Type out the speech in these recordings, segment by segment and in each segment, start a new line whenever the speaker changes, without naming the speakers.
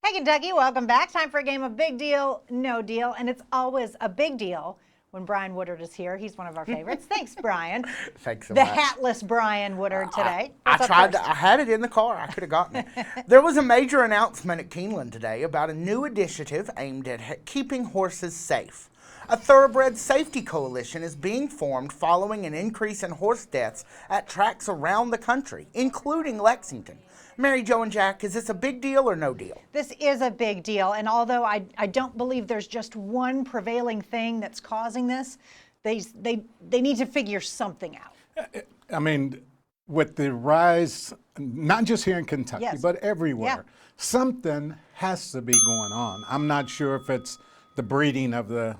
Hey Kentucky, welcome back. Time for a game of Big Deal, No Deal, and it's always a big deal when Bryan Woodard is here. He's one of our favorites. Thanks, Bryan.
Thanks so
the
much.
hatless Bryan Woodard today.
I tried
first?
to, I had it in the car. I could have gotten it. There was a major announcement at Keeneland today about a new initiative aimed at keeping horses safe. A thoroughbred safety coalition is being formed following an increase in horse deaths at tracks around the country, including Lexington. Mary Jo and Jack, is this a big deal or no deal?
This is a big deal, and although I don't believe there's just one prevailing thing that's causing this, they need to figure something out.
I mean, with the rise, not just here in Kentucky,
Yes.
but everywhere,
Yeah.
something has to be going on. I'm not sure if it's the breeding of the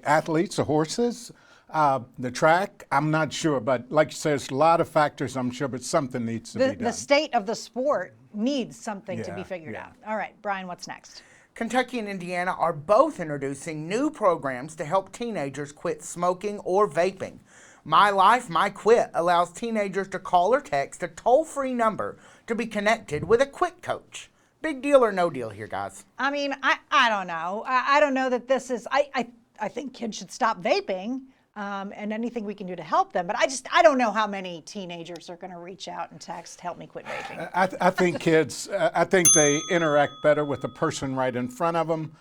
athletes, the horses, the track. I'm not sure, but like you said, there's a lot of factors, I'm sure, but something needs to be done.
The state of the sport needs something to be
Yeah,
figured
yeah.
out. All right, Bryan, what's next?
Kentucky and Indiana are both introducing new programs to help teenagers quit smoking or vaping. My Life, My Quit allows teenagers to call or text a toll-free number to be connected with a quit coach. Big deal or no deal here, guys?
I mean, I don't know. I don't know that this is, I think kids should stop vaping and anything we can do to help them. But I don't know how many teenagers are going to reach out and text, help me quit vaping.
I think kids, I think they interact better with the person right in front of them.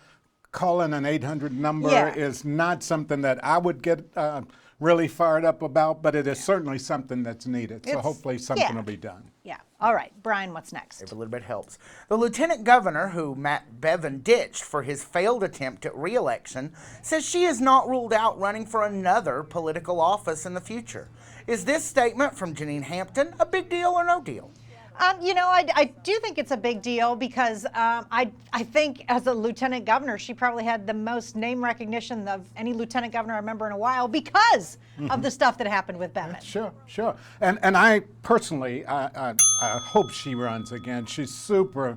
Calling an 800 number
Yeah.
is not something that I would get really fired up about, but it is certainly something that's needed. So
It's-
hopefully something
yeah.
will be done.
Yeah. All right, Bryan, what's next?
If a little bit helps. The lieutenant governor, who Matt Bevin ditched for his failed attempt at re-election, says she is not ruled out running for another political office in the future. Is this statement from Jenean Hampton a big deal or no deal?
You know, I do think it's a big deal because I think as a lieutenant governor, she probably had the most name recognition of any lieutenant governor I remember in a while because of the stuff that happened with Bevin.
Sure. And I personally, I hope she runs again. She's super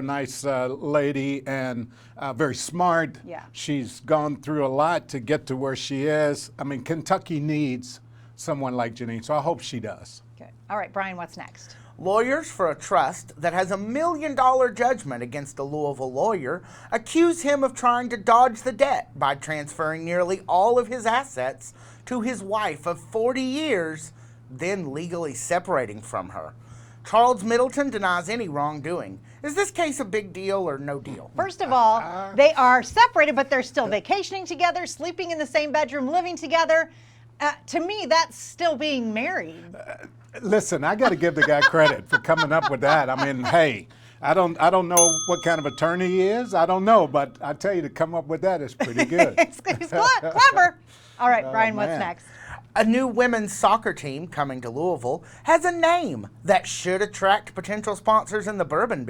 nice lady and very smart.
Yeah.
She's gone through a lot to get to where she is. I mean, Kentucky needs someone like Jenean, so I hope she does.
Okay. All right, Bryan, what's next?
Lawyers for a trust that has $1 million judgment against a Louisville lawyer accuse him of trying to dodge the debt by transferring nearly all of his assets to his wife of 40 years, then legally separating from her. Charles Middleton denies any wrongdoing. Is this case a big deal or no deal?
First of all, they are separated, but they're still vacationing together, sleeping in the same bedroom, living together. To me, that's still being married.
Listen, I got to give the guy credit for coming up with that. I mean, hey, I don't know what kind of attorney he is. I don't know, but I tell you, to come up with that is pretty good.
He's clever. All right, Bryan, what's
man.
next?
A new women's soccer team coming to Louisville has a name that should attract potential sponsors in the bourbon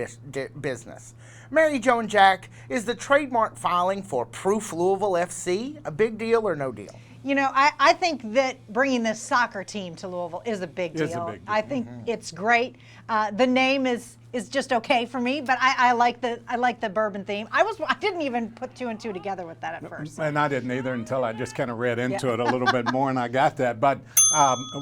business. Mary Jo and Jack, is the trademark filing for Proof Louisville FC a big deal or no deal?
You know, I think that bringing this soccer team to Louisville is a big deal.
It's a big deal.
I think it's great. The name is just okay for me, but I like the bourbon theme. I didn't even put two and two together with that at first.
And I didn't either until I just kind of read into
Yeah.
it a little bit more, and I got that. But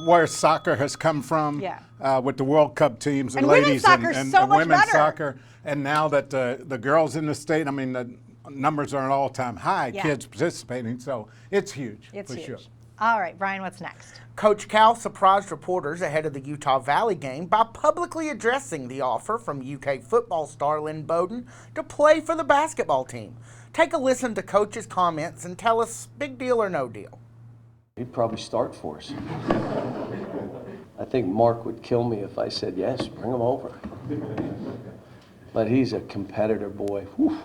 where soccer has come from,
Yeah.
with the World Cup teams and,
And women's
ladies
soccer's
and
so much
women's
better.
soccer, and now that the girls in the state, I mean, the numbers are at an all-time high,
Yeah.
kids participating, so it's huge.
It's
for
huge.
sure.
All right, Bryan, what's next?
Coach Cal surprised reporters ahead of the Utah Valley game by publicly addressing the offer from UK football star Lynn Bowden to play for the basketball team. Take a listen to Coach's comments and tell us, big deal or no deal?
He'd probably start for us. I think Mark would kill me if I said yes, bring him over. But he's a competitor boy. Whew.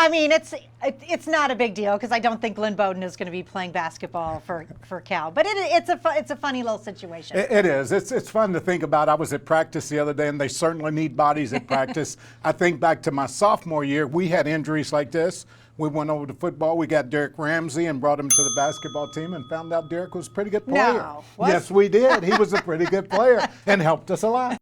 I mean, it's not a big deal because I don't think Lynn Bowden is going to be playing basketball for Cal. But it's a funny little situation.
It is. It's fun to think about. I was at practice the other day, and they certainly need bodies at practice. I think back to my sophomore year, we had injuries like this. We went over to football. We got Derek Ramsey and brought him to the basketball team and found out Derek was a pretty good player.
No. What?
Yes, we did. He was a pretty good player and helped us a lot.